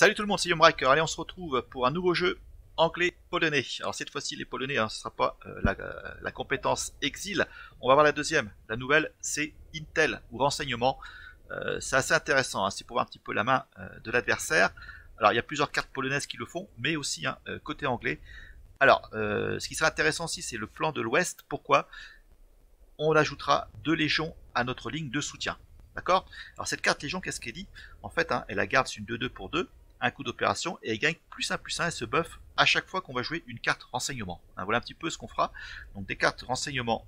Salut tout le monde, c'est Yomraker. Allez, on se retrouve pour un nouveau jeu anglais-polonais. Alors cette fois-ci, les polonais, ce ne sera pas la compétence exil. On va voir la deuxième. La nouvelle, c'est Intel ou renseignement. C'est assez intéressant, c'est pour voir un petit peu la main de l'adversaire. Alors il y a plusieurs cartes polonaises qui le font, mais aussi côté anglais. Alors, ce qui sera intéressant aussi, c'est le plan de l'Ouest. Pourquoi? On ajoutera 2 légions à notre ligne de soutien. D'accord? Alors cette carte légion, qu'est-ce qu'elle dit? En fait, elle la garde sur une 2-2 pour 2, un coup d'opération, et elle gagne +1/+1, elle se buff à chaque fois qu'on va jouer une carte renseignement. Voilà un petit peu ce qu'on fera. Donc des cartes renseignement,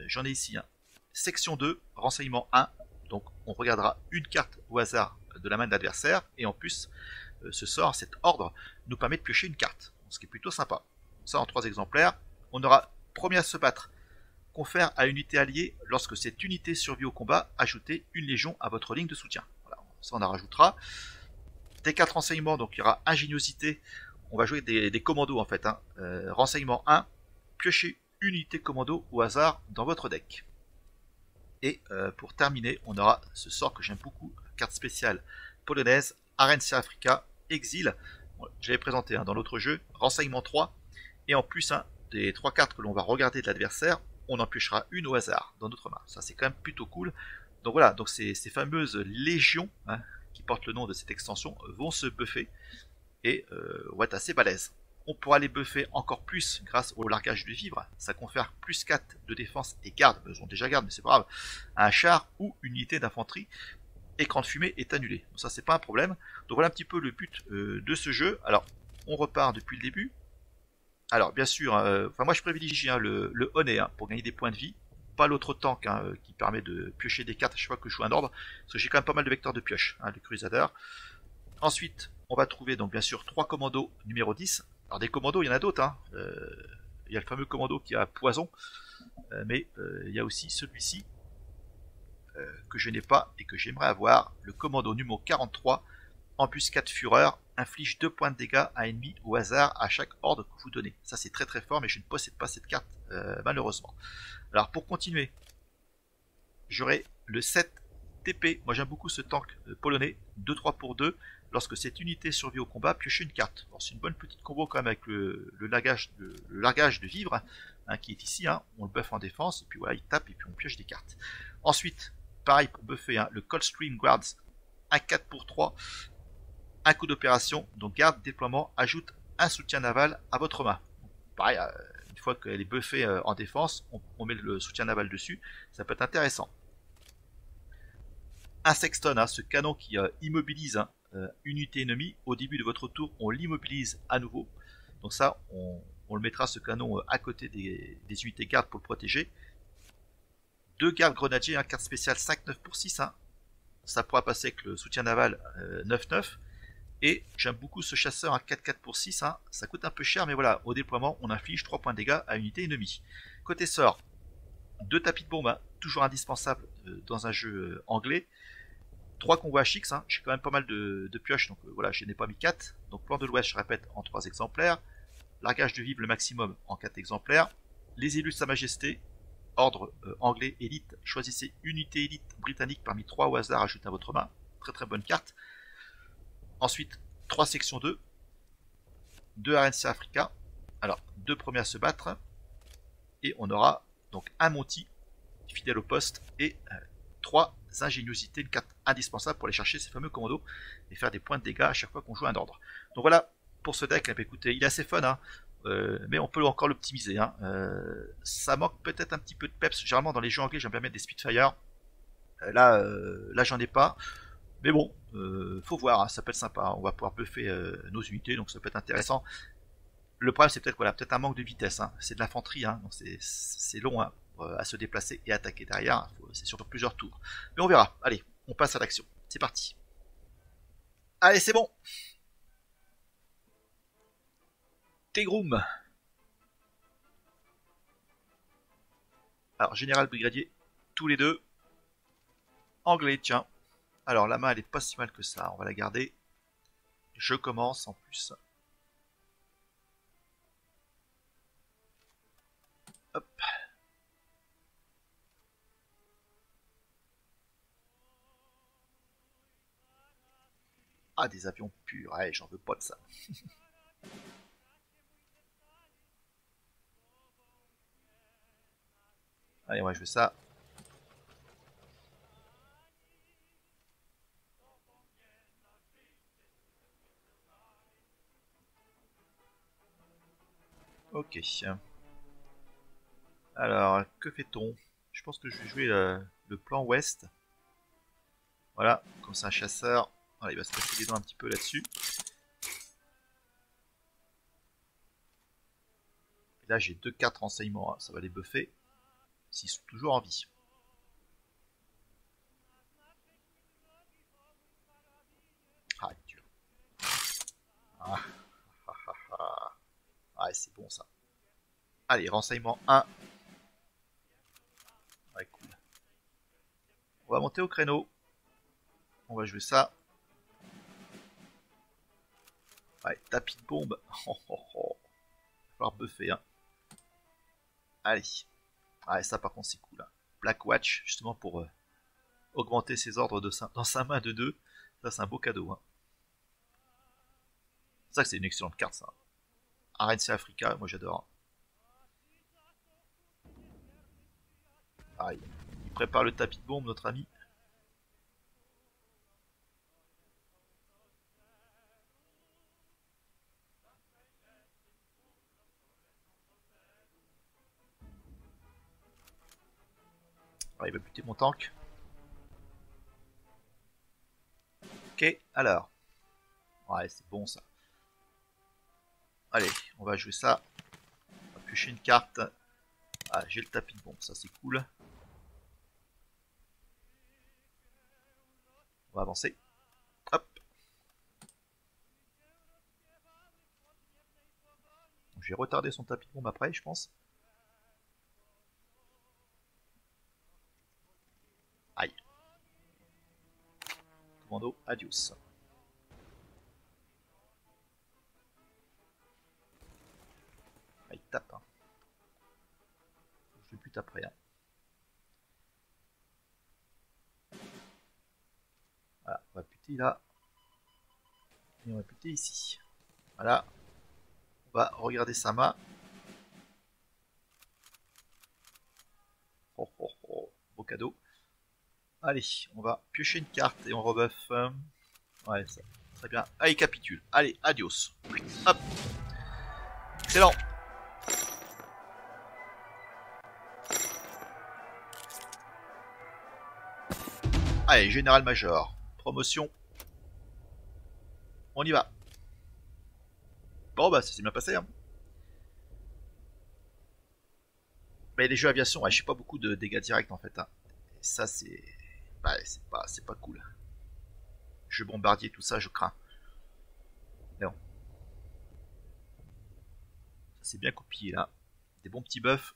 j'en ai ici, section 2, renseignement 1, donc on regardera une carte au hasard de la main de l'adversaire, et en plus, ce sort, cet ordre, nous permet de piocher une carte, ce qui est plutôt sympa. Ça en 3 exemplaires. On aura premier à se battre, confère à une unité alliée, lorsque cette unité survit au combat, ajoutez une légion à votre ligne de soutien. Voilà, ça on en rajoutera. Des 4 renseignements, donc il y aura ingéniosité, on va jouer des commandos en fait. Renseignement 1, piochez une unité commando au hasard dans votre deck. Et pour terminer, on aura ce sort que j'aime beaucoup, carte spéciale polonaise, Arencia Africa, Exil. Bon, je l'avais présenté dans l'autre jeu, renseignement 3, et en plus des 3 cartes que l'on va regarder de l'adversaire, on en piochera une au hasard dans notre main. Ça c'est quand même plutôt cool. Donc voilà, donc ces fameuses légions qui portent le nom de cette extension vont se buffer et vont être assez balèzes. On pourra les buffer encore plus grâce au largage de vivre. Ça confère +4 de défense et garde, ils ont déjà garde mais c'est pas grave, à un char ou une unité d'infanterie. Écran de fumée est annulé. Donc ça c'est pas un problème. Donc voilà un petit peu le but de ce jeu. Alors on repart depuis le début. Alors bien sûr, moi je privilégie le honey pour gagner des points de vie, pas l'autre tank qui permet de piocher des cartes à chaque fois que je joue un ordre, parce que j'ai quand même pas mal de vecteurs de pioche, le Crusader. Ensuite, on va trouver donc bien sûr 3 commandos numéro 10. Alors des commandos, il y en a d'autres. Il y a le fameux commando qui a poison, mais il y a aussi celui-ci que je n'ai pas et que j'aimerais avoir, le commando numéro 43. Embuscade fureur, inflige 2 points de dégâts à ennemi au hasard à chaque ordre que vous donnez. Ça c'est très très fort, mais je ne possède pas cette carte malheureusement. Alors pour continuer, j'aurai le 7 TP. Moi j'aime beaucoup ce tank polonais, 2-3 pour 2. Lorsque cette unité survit au combat, piochez une carte. C'est une bonne petite combo quand même avec le largage de vivre qui est ici. On le buff en défense, et puis voilà, il tape et puis on pioche des cartes. Ensuite, pareil pour buffer le Coldstream Guards, un 4 pour 3. Un coup d'opération, donc garde, déploiement, ajoute un soutien naval à votre main. Pareil, une fois qu'elle est buffée en défense, on met le soutien naval dessus, ça peut être intéressant. Un sexton, ce canon qui immobilise une unité ennemie, au début de votre tour, on l'immobilise à nouveau. Donc ça, on le mettra ce canon à côté des unités gardes pour le protéger. 2 gardes grenadiers, carte spéciale 5-9 pour 6, ça pourra passer avec le soutien naval 9-9. Et j'aime beaucoup ce chasseur à 4-4 pour 6, ça coûte un peu cher, mais voilà, au déploiement, on inflige 3 points de dégâts à une unité ennemie. Côté sort, 2 tapis de bombe, toujours indispensable dans un jeu anglais. 3 convois HX, j'ai quand même pas mal de pioches, donc voilà, je n'ai pas mis 4. Donc plan de l'Ouest, je répète, en 3 exemplaires. Largage de vivre le maximum en 4 exemplaires. Les élus de Sa Majesté, ordre anglais élite, choisissez une unité élite britannique parmi 3 au hasard, ajoutez à votre main. Très très bonne carte. Ensuite, 3 sections 2, 2 Arencia Africa, alors 2 premiers à se battre, et on aura donc un Monty, fidèle au poste, et 3 ingéniosités, une carte indispensable pour aller chercher ces fameux commandos et faire des points de dégâts à chaque fois qu'on joue un ordre. Donc voilà pour ce deck, écoutez, il est assez fun, mais on peut encore l'optimiser. Ça manque peut-être un petit peu de peps, généralement dans les jeux anglais j'aime bien mettre des Spitfire, là j'en ai pas. Mais bon, faut voir, ça peut être sympa, on va pouvoir buffer nos unités, donc ça peut être intéressant. Le problème c'est peut-être peut-être un manque de vitesse, c'est de l'infanterie, donc c'est long à se déplacer et attaquer derrière, c'est sur plusieurs tours. Mais on verra, allez, on passe à l'action, c'est parti. Allez, c'est bon. Tegrum. Alors, général, brigadier, tous les deux. Anglais, tiens. Alors la main elle est pas si mal que ça, on va la garder. Je commence en plus. Hop. Ah, des avions purs, ouais, j'en veux pas de ça. Allez, ouais, je veux ça. Ok. Alors, que fait-on? Je pense que je vais jouer le plan ouest. Voilà, comme c'est un chasseur. Voilà, il va se casser les dents un petit peu là-dessus. Et là, j'ai 2 cartes renseignements, hein. Ça va les buffer. S'ils sont toujours en vie. Ah, dur. Ah, ah, ah, ah. Ouais, c'est bon ça. Allez, renseignement 1. Ouais, cool. On va monter au créneau. On va jouer ça. Ouais, tapis de bombe. Oh, oh, oh. Il va falloir buffer, hein. Allez. Ouais, ça par contre c'est cool, hein. Black Watch, justement pour augmenter ses ordres dans sa main de 2. Ça c'est un beau cadeau, hein. C'est ça que c'est une excellente carte, ça. RNC Africa, moi j'adore. Ah, il prépare le tapis de bombe, notre ami. Ah, il va buter mon tank. Ok, alors. Ouais, c'est bon ça. Allez, on va jouer ça. On va piocher une carte. Ah, j'ai le tapis de bombe, ça c'est cool. On va avancer. Hop. Je vais retarder son tapis de bombe après, je pense. Aïe. Commando, adios. Ah, il tape, hein. Je le bute après, hein. Voilà, on va buter là. Et on va buter ici. Voilà. On va regarder sa main. Oh, oh, oh. Beau cadeau. Allez, on va piocher une carte et on rebuff. Ouais, ça. Très bien. Ah, il capitule. Allez, adios. Hop. Excellent. Allez, général major. Promotion. On y va. Bon, bah, ça s'est bien passé, hein. Mais les jeux aviation, ouais, je sais pas beaucoup de dégâts directs en fait, hein. Et ça, c'est. Bah, c'est pas cool. Jeux bombardier, tout ça, je crains. Mais bon, ça c'est bien copié là. Des bons petits buffs.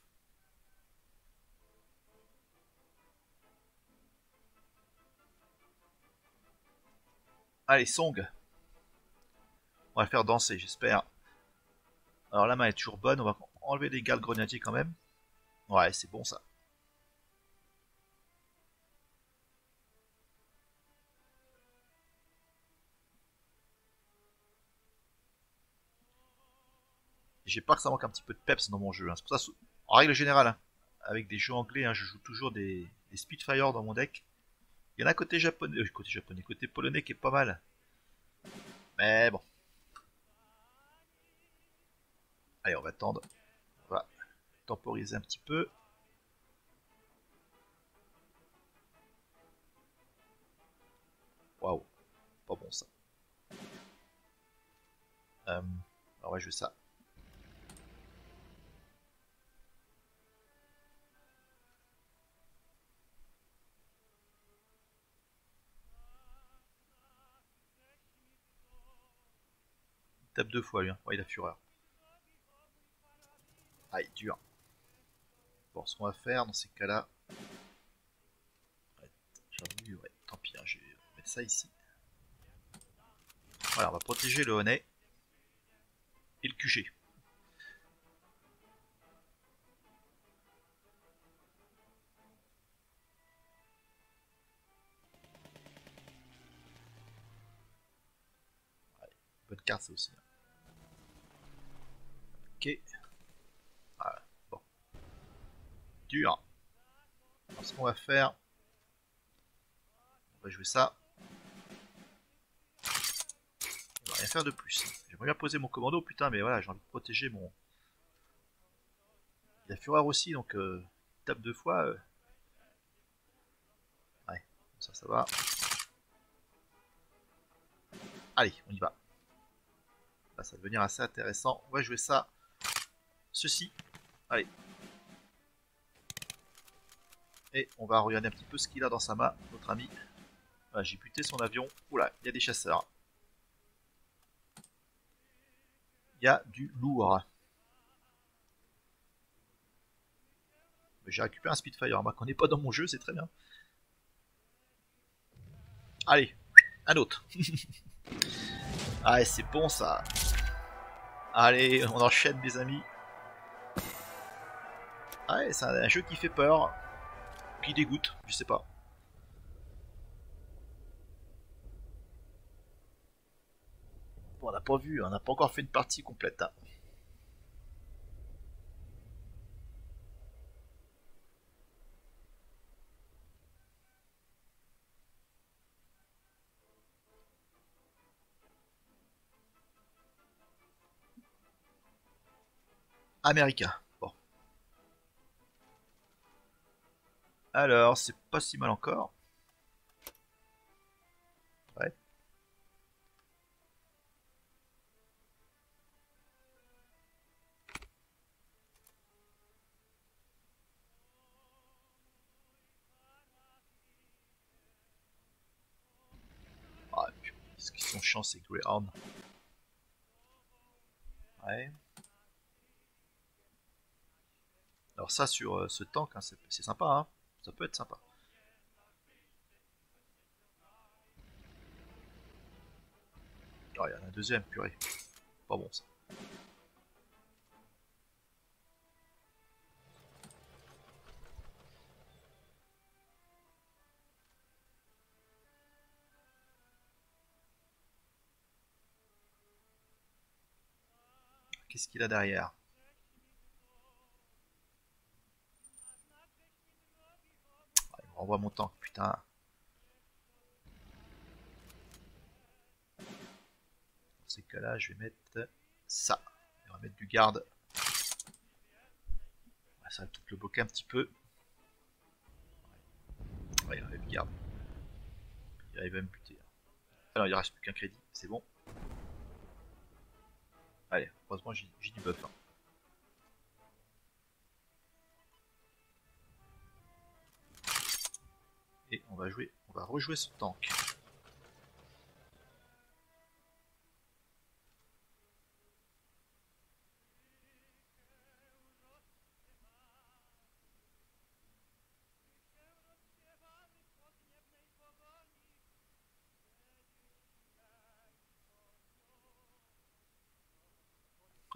Allez, Song. On va le faire danser, j'espère. Alors la main est toujours bonne, on va enlever les gardes grenadiers quand même. Ouais, c'est bon ça. J'ai peur que ça manque un petit peu de peps dans mon jeu, hein. C'est pour ça, en règle générale, hein, avec des jeux anglais, hein, je joue toujours des Spitfire dans mon deck. Il y en a côté polonais qui est pas mal. Mais bon. Allez, on va attendre. On va temporiser un petit peu. Waouh, pas bon ça. Alors ouais, je veux ça. Il tape 2 fois lui, hein. Ouais, il a fureur. Ah, il est dur. Bon, ce qu'on va faire dans ces cas-là. Ouais, j'avoue, ouais, tant pis, hein, je vais mettre ça ici. Voilà, on va protéger le honnet et le QG. bonne carte ça aussi. Ok. Voilà. Bon. Dur. Alors, ce qu'on va faire, on va jouer ça. On va rien faire de plus. J'aimerais bien poser mon commando, putain, mais voilà, j'ai envie de protéger mon. Il y a Fureur aussi, donc tape deux fois. Ouais, ça va. Allez, on y va. Là, ça va devenir assez intéressant. On va jouer ça. Ceci. Allez. Et on va regarder un petit peu ce qu'il a dans sa main, notre ami. Voilà, j'ai buté son avion. Oula, il y a des chasseurs. Il y a du lourd. J'ai récupéré un Spitfire. Moi, qu'on n'est pas dans mon jeu, c'est très bien. Allez, un autre. Ah, c'est bon ça. Allez, on enchaîne, mes amis. Ah ouais, c'est un jeu qui fait peur. Qui dégoûte, je sais pas. Bon, on n'a pas vu, on n'a pas encore fait une partie complète. Hein. Américain. Bon. Alors, c'est pas si mal encore. Ouais. Ah, ce qui sont chiants, c'est Greyhound. Ouais. Alors ça, sur ce tank, hein, c'est sympa, hein. Ça peut être sympa. Oh, il y en a un deuxième, purée. Pas bon, ça. Qu'est-ce qu'il a derrière? Ah, il me renvoie mon tank, putain. Dans ces cas-là, je vais mettre ça. On va mettre du garde. Ça va peut-être le bloquer un petit peu. Ouais, il enlève garde. Il arrive à me buter. Alors, il reste plus qu'un crédit, c'est bon. Allez, heureusement, j'ai du buff. Hein. Et on va rejouer ce tank.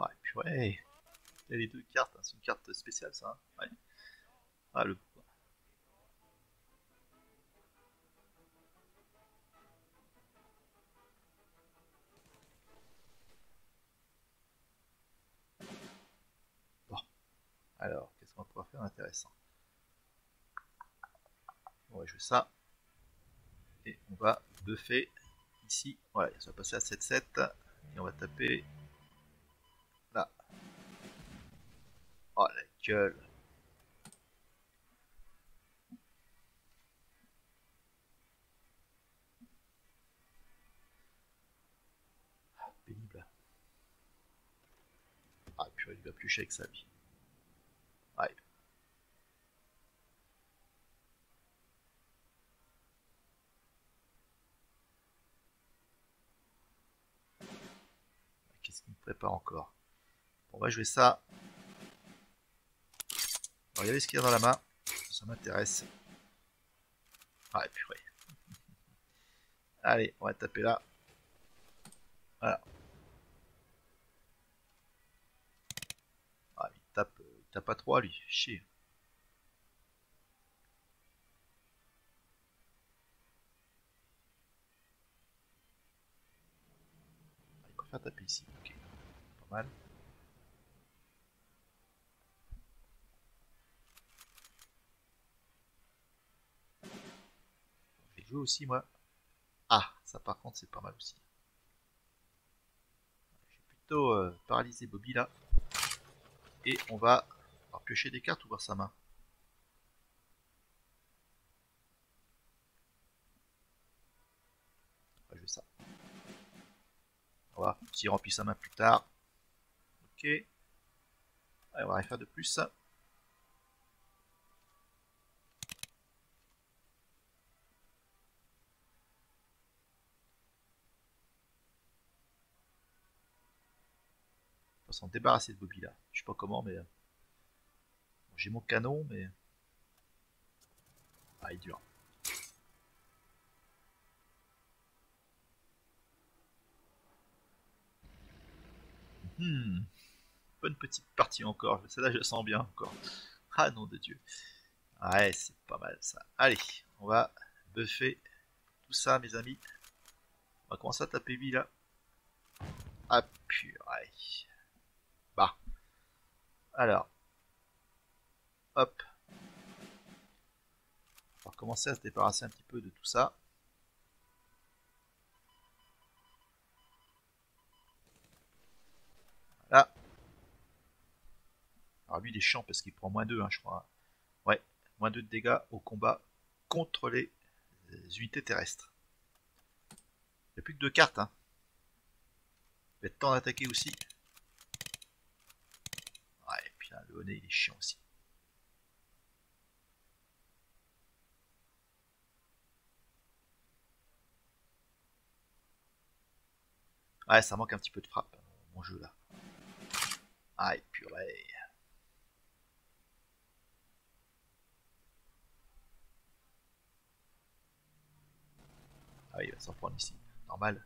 Ah, et puis ouais, il y a les deux cartes, hein. C'est une carte spéciale ça. Hein. Ouais. Ah, le. Bon. Alors, qu'est-ce qu'on va pouvoir faire d'intéressant? On va jouer ça. Et on va buffer ici. Voilà, ça va passer à 7-7. Et on va taper là. Oh la gueule. Pénible. Ah, puis il va piocher avec ça lui. Ouais. Qu'est-ce qu'il me prépare encore? On va jouer ça. Regardez ce qu'il y a dans la main. Ça m'intéresse. Ah, et puis ouais. Allez, on va taper là. Voilà. Ah, il tape à 3 lui. Chier. faire taper ici. Ok, pas mal. Je vais jouer aussi moi. Ah, ça par contre c'est pas mal aussi. Je vais plutôt paralyser Bobby là. Et on va piocher des cartes ou voir sa main. On va jouer ça. Voilà, s'il remplit sa main plus tard. Ok. Allez, on va rien faire de plus. On va s'en débarrasser de Bobby là. Je sais pas comment, mais. Bon, j'ai mon canon, mais. Ah, il est dur. Hmm. Bonne petite partie encore. Celle-là, je la sens bien encore. Ah, nom de Dieu. Ouais, c'est pas mal ça. Allez, on va buffer tout ça, mes amis. On va commencer à taper lui là. Ah, purée. Bah. Alors. Hop. On va commencer à se débarrasser un petit peu de tout ça. Là. Alors lui, il est chiant parce qu'il prend moins 2, hein, je crois. Ouais, moins 2 de dégâts au combat contre les unités terrestres. Il n'y a plus que 2 cartes, hein. Il va être temps d'attaquer aussi. Ouais, et puis là, le honnet, il est chiant aussi. Ouais, ça manque un petit peu de frappe, mon jeu là. Ah, et purée. Ah, il va s'en prendre ici. Normal.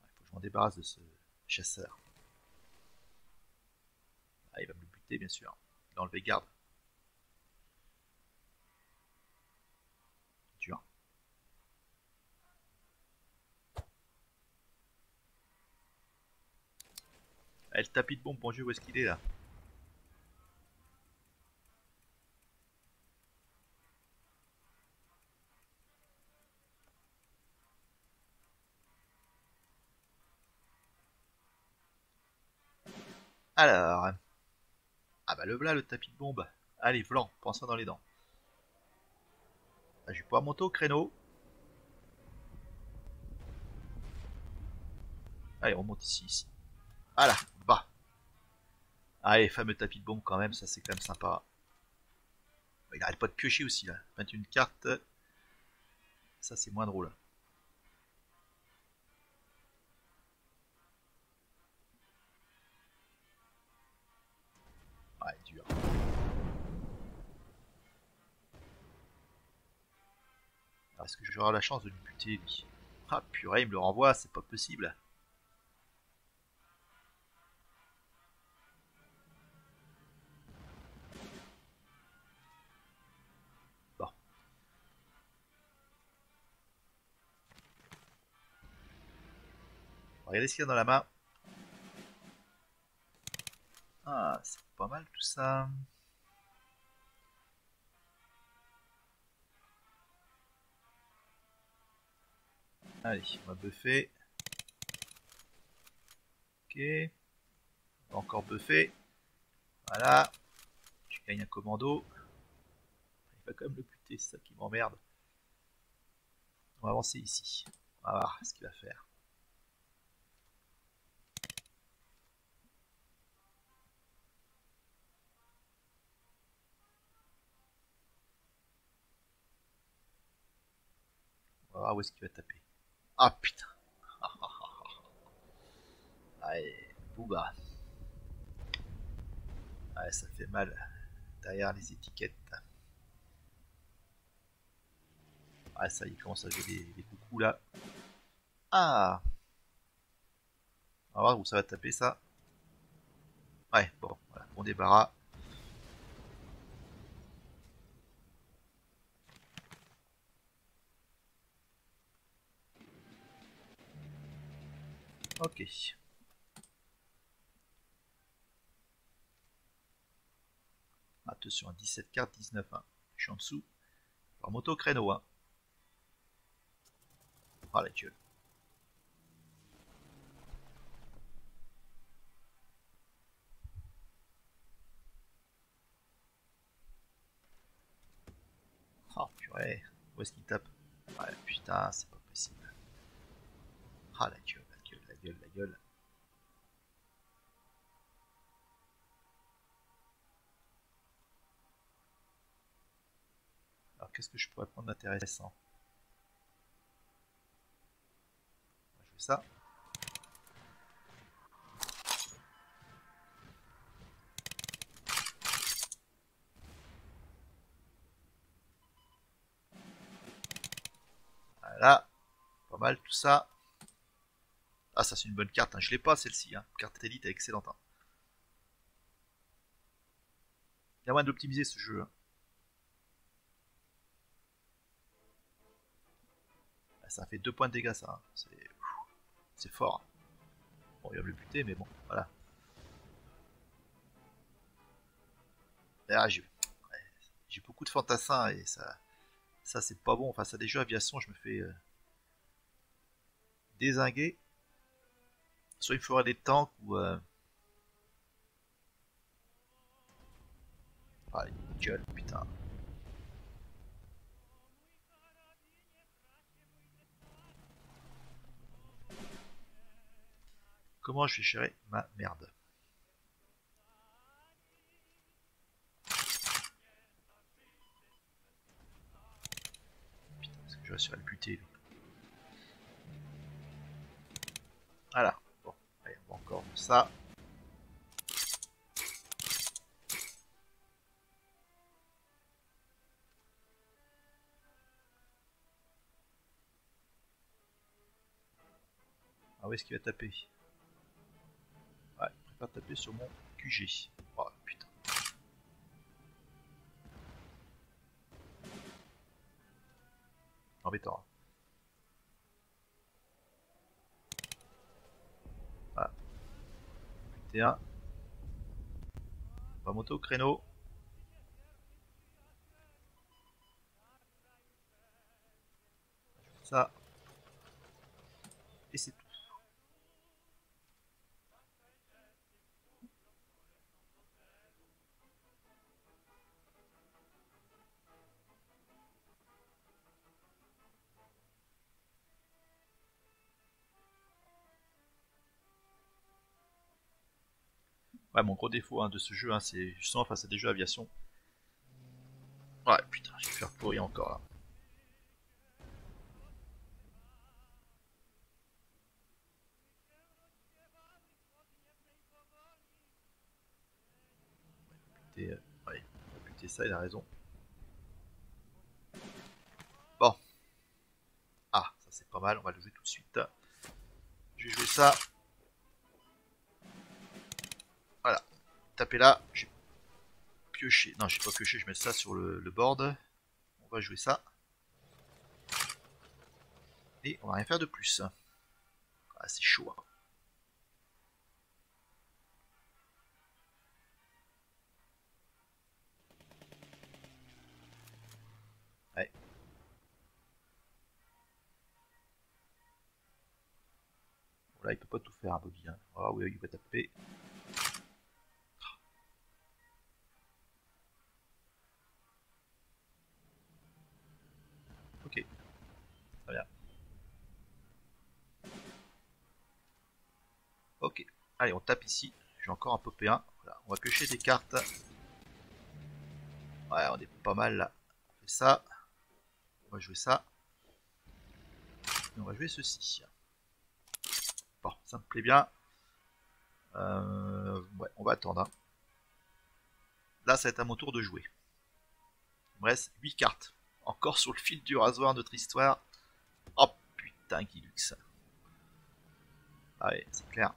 Il faut que je m'en débarrasse de ce chasseur. Ah, il va me le buter, bien sûr. Il va enlever garde. Dur. Ah, le tapis de bombe, bon Dieu, où est-ce qu'il est là? Alors. Ah bah le voilà le tapis de bombe. Allez, Vlan, prends ça dans les dents. Ah, je vais pouvoir monter au créneau. Allez, on monte ici, ici. Voilà, bah. Allez, fameux tapis de bombe quand même, ça c'est quand même sympa. Il arrête pas de piocher aussi là. 21 cartes. Ça c'est moins drôle. Ouais, dur. Alors, est-ce que j'aurai la chance de le buter lui? Ah purée, il me le renvoie, c'est pas possible. Bon. On va regarder ce qu'il y a dans la main. Ah, c'est pas mal tout ça. Allez, on va buffer. Ok. On va encore buffer. Voilà. Je gagne un commando. Il va quand même le buter, c'est ça qui m'emmerde. On va avancer ici. On va voir ce qu'il va faire. On va voir où est-ce qu'il va taper. Ah putain. Allez, bouba. Ouais, ça fait mal derrière les étiquettes. Ah, ça, il commence à jouer des coucous là. Ah, on va voir où ça va taper ça. Ouais, bon, voilà, bon débarras. Ok. Attention, 17 cartes, 19. Hein. Je suis en dessous. Par moto créneau. Hein. Ah la gueule. Oh purée. Où est-ce qu'il tape? Ouais, putain, c'est pas possible. Ah la gueule, la gueule, la gueule, la gueule. Alors qu'est-ce que je pourrais prendre d'intéressant? On va jouer ça. Voilà. Pas mal tout ça. Ah ça c'est une bonne carte. Hein. Je l'ai pas celle-ci. Hein. Carte élite est excellente. Hein. Il y a moyen d'optimiser ce jeu. Hein. Ça fait 2 points de dégâts ça. Hein. C'est fort. Hein. Bon, il va me le buter, mais bon, voilà. Ah, j'ai beaucoup de fantassins et ça c'est pas bon. Face à des jeux aviation, je me fais dézinguer. Soit il me faudrait des tanks ou. Ah, gueule, putain. Comment je vais gérer ma merde? Putain, est-ce que je vais réussir à le buter lui? Voilà. Bon, allez, on va encore ça. Ah, où est-ce qu'il va taper? Ouais, il préfère taper sur mon QG. Oh putain. Embêtant. Hein. Voilà. T1. On va monter au créneau. Ça. Et c'est tout. Ouais, mon gros défaut hein, de ce jeu, hein, c'est justement face à des jeux aviation. Ouais, putain, je vais faire pourrir encore là. Et, ouais, on va buter ça, il a raison. Bon. Ah, ça c'est pas mal, on va le jouer tout de suite. Je vais jouer ça. Voilà. Taper là, j'ai pioché. Non, j'ai pas pioché, je mets ça sur le board. On va jouer ça. Et on va rien faire de plus. Ah, c'est chaud. Hein. Ouais. Bon, là, il peut pas tout faire, hein, Bobby. Hein. Ah oui, il va taper. Ok. Très bien. Ok. Allez, on tape ici. J'ai encore un popé 1. Voilà. On va piocher des cartes. Ouais, on est pas mal là. On fait ça. On va jouer ça. Et on va jouer ceci. Bon, ça me plaît bien. Ouais, on va attendre. Hein. Là, ça va être à mon tour de jouer. Il me reste 8 cartes. Encore sur le fil du rasoir, notre histoire. Oh putain, Guilux. Ah ouais, c'est clair.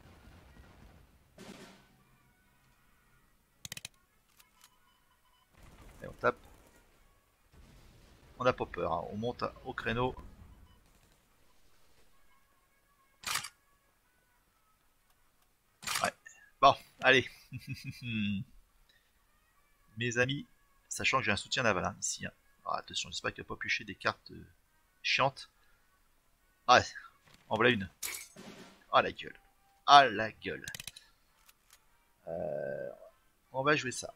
Et on tape. On n'a pas peur. Hein. On monte au créneau. Allez. Mes amis, sachant que j'ai un soutien naval hein, ici. Hein. Ah, attention, j'espère qu'il va pas piocher des cartes chiantes. Ah, en voilà une. Ah la gueule. Ah la gueule. On va jouer ça.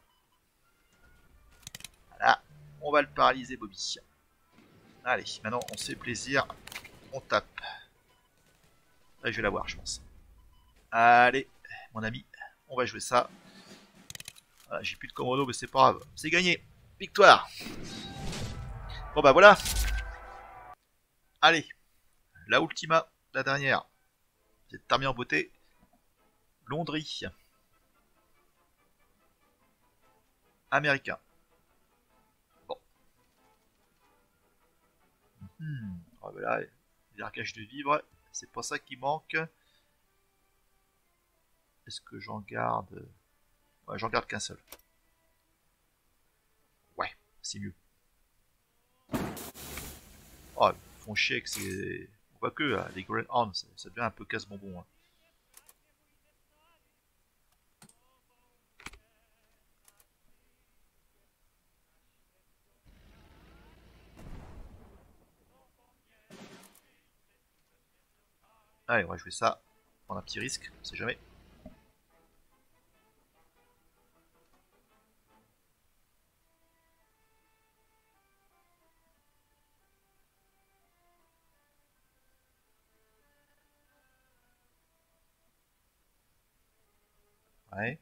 Voilà. On va le paralyser, Bobby. Allez, maintenant on se fait plaisir. On tape. Là, je vais l'avoir, je pense. Allez, mon ami, on va jouer ça. Voilà, j'ai plus de commando, mais c'est pas grave. C'est gagné. Victoire. Bon bah voilà. Allez, la ultima, la dernière. C'est terminé en beauté. Londres. Américain. Bon. Oh, bah là, les arcages de vivre, c'est pas ça qui manque. Est-ce que j'en garde... Ouais, j'en garde qu'un seul. Ouais, c'est mieux. Oh, ils font chier que c'est... On voit que les Grand Arms, ça devient un peu casse-bonbon. Hein. Allez, on va jouer ça. Prendre un petit risque, on sait jamais. Ouais.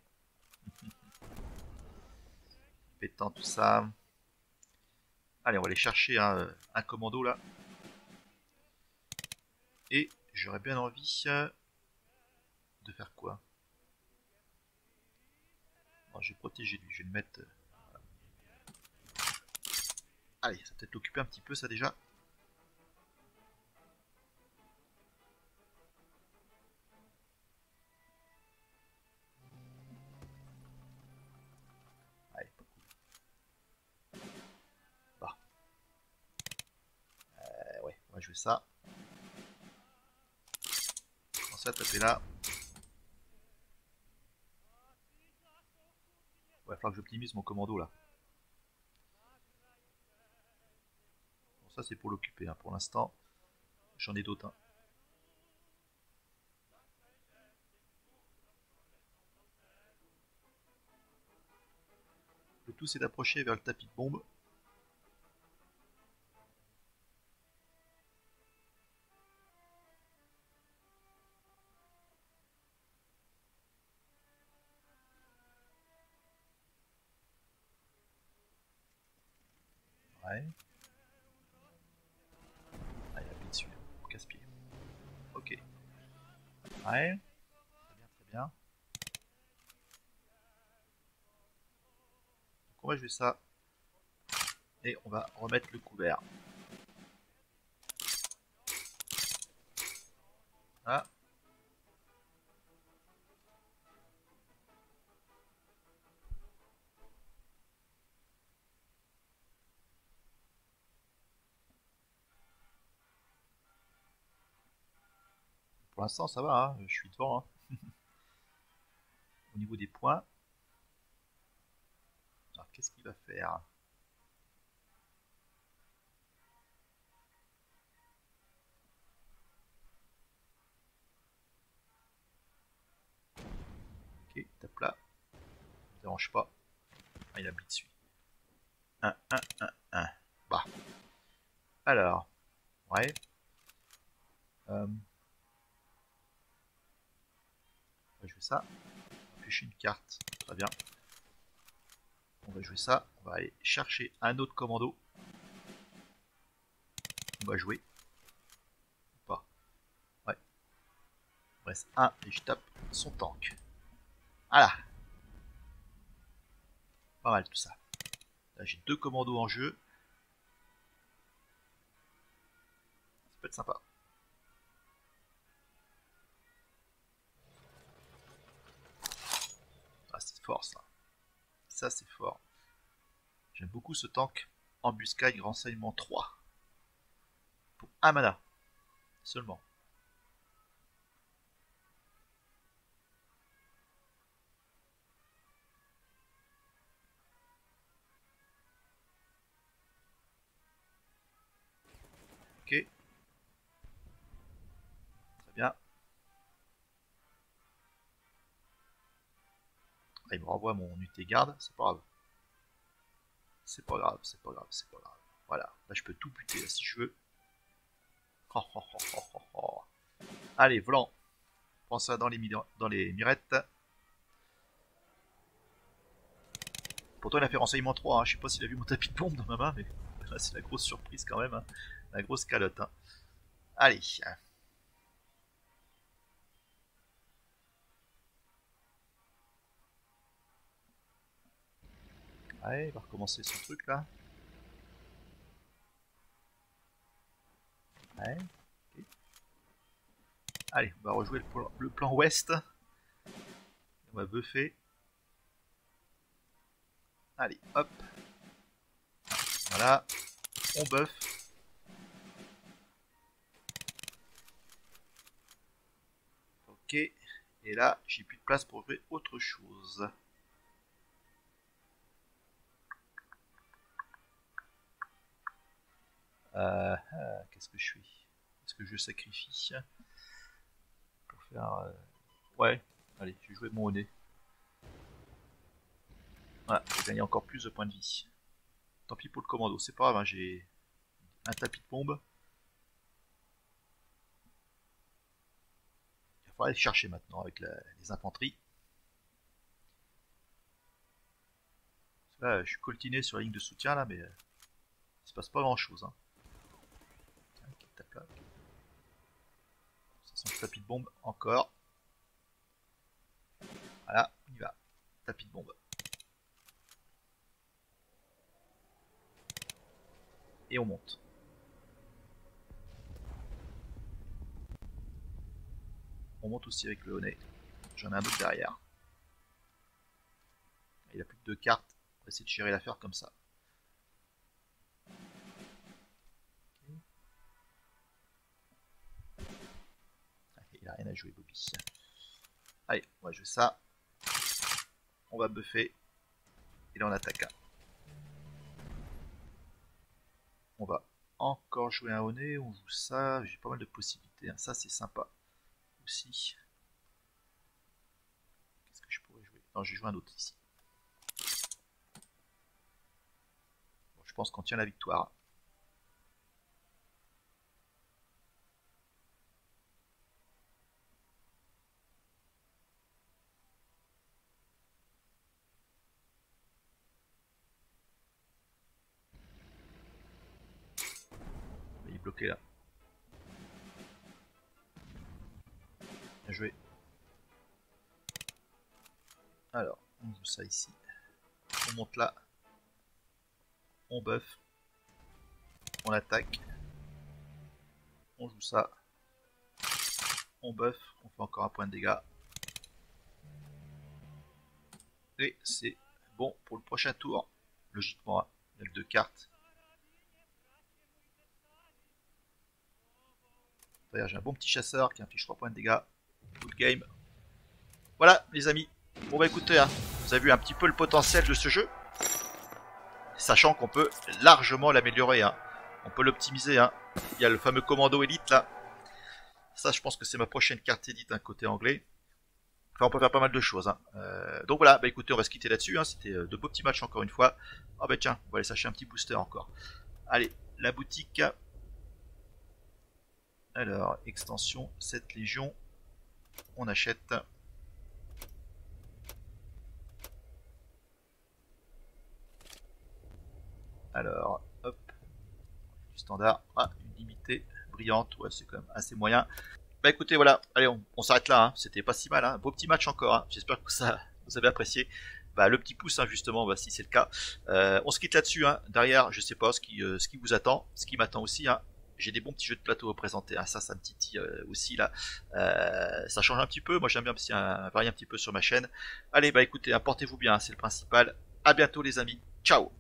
Pétant tout ça. Allez, on va aller chercher un commando là. Et j'aurais bien envie de faire quoi? Non, je vais protéger lui, je vais le mettre... Allez, ça va peut-être l'occuper un petit peu ça déjà. Allez, pas cool. Bah. Ouais, on va jouer ça. Commencer à taper là. Il va falloir que j'optimise mon commando là. Bon, ça c'est pour l'occuper, hein. Pour l'instant, j'en ai d'autres. Hein. Le tout c'est d'approcher vers le tapis de bombe. Ouais. Ah, il a appuyé dessus. Casse-pied. Ok. Ouais. Très bien, très bien. Donc on va jouer ça. Et on va remettre le couvert. Ah. Pour l'instant ça va, hein. Je suis devant. Hein. Au niveau des points. Alors qu'est-ce qu'il va faire? Ok, tape là. Ne dérange pas. Ah, il a dessus. 1, 1, 1, 1. Bah. Alors. Ouais. On va jouer ça. On va pêcher une carte. Très bien. On va jouer ça. On va aller chercher un autre commando. On va jouer. Ou pas. Ouais. Il reste un et je tape son tank. Voilà. Pas mal tout ça. Là j'ai deux commandos en jeu. Ça peut être sympa. Ah c'est fort ça. Ça c'est fort. J'aime beaucoup ce tank. Embuscade renseignement 3. Pour un mana. Seulement. Très bien. Ah, il me renvoie mon UT garde, c'est pas grave. C'est pas grave, c'est pas grave, c'est pas grave. Voilà, là je peux tout buter là, si je veux. Oh, oh, oh, oh, oh, oh. Allez, volant. Prends ça dans les mirettes. Pourtant il a fait renseignement 3, hein. Je sais pas s'il a vu mon tapis de bombe dans ma main, mais là c'est la grosse surprise quand même, hein. La grosse calotte, hein. Allez. Ouais, il va recommencer son truc là. Ouais. Okay. Allez, on va rejouer le plan ouest. On va buffer. Allez, hop. Voilà. On buff. Ok. Et là, j'ai plus de place pour jouer autre chose. Qu'est-ce que je fais? Est-ce que je sacrifie pour faire... Ouais, allez, je vais jouer mon nez. Voilà, je vais gagner encore plus de points de vie. Tant pis pour le commando, c'est pas grave, hein, j'ai un tapis de bombe. Il va falloir aller chercher maintenant avec les infanteries. Là, je suis coltiné sur la ligne de soutien là, mais il se passe pas grand chose. Hein. Ça sent le tapis de bombe encore. Voilà, on y va. Tapis de bombe. Et on monte. On monte aussi avec le honnet. J'en ai un autre derrière. Il a plus que 2 cartes. On va essayer de gérer l'affaire comme ça. Il a rien à jouer, Bobby. Allez, on va jouer ça. On va buffer. Et là on attaque. On va encore jouer un honnet. On joue ça. J'ai pas mal de possibilités. Hein. Ça c'est sympa. Aussi. Qu'est-ce que je pourrais jouer? Non, je vais jouer un autre ici. Bon, je pense qu'on tient la victoire. Il est bloqué là. Bien joué. Alors, on joue ça ici. On monte là. On buff. On attaque. On joue ça. On buff. On fait encore un point de dégâts. Et c'est bon pour le prochain tour. Logiquement, avec 2 cartes. D'ailleurs, j'ai un bon petit chasseur qui inflige 3 points de dégâts. Good game. Voilà, les amis. Bon bah écoutez, hein, vous avez vu un petit peu le potentiel de ce jeu. Sachant qu'on peut largement l'améliorer. Hein. On peut l'optimiser. Hein. Il y a le fameux commando élite là. Ça, je pense que c'est ma prochaine carte élite, hein, côté anglais. Enfin, on peut faire pas mal de choses. Hein. Donc voilà, bah écoutez, on va se quitter là-dessus. Hein. C'était de beaux petits matchs encore une fois. Ah bah tiens, on va aller s'acheter un petit booster encore. Allez, la boutique. Alors, extension, 7 légions. On achète. Alors, hop. Du standard. Ah, une limitée brillante. Ouais, c'est quand même assez moyen. Bah écoutez, voilà. Allez, on s'arrête là. Hein. C'était pas si mal. Hein. Beau petit match encore. Hein. J'espère que ça vous avez apprécié. Bah, le petit pouce, hein, justement, bah, si c'est le cas. On se quitte là-dessus. Hein. Derrière, je sais pas ce qui vous attend. Ce qui m'attend aussi. Hein. J'ai des bons petits jeux de plateau à présenter, hein. Ça me titille aussi là. Ça change un petit peu, moi j'aime bien varier un petit peu sur ma chaîne. Allez, bah écoutez, hein, portez-vous bien, c'est le principal. À bientôt les amis, ciao.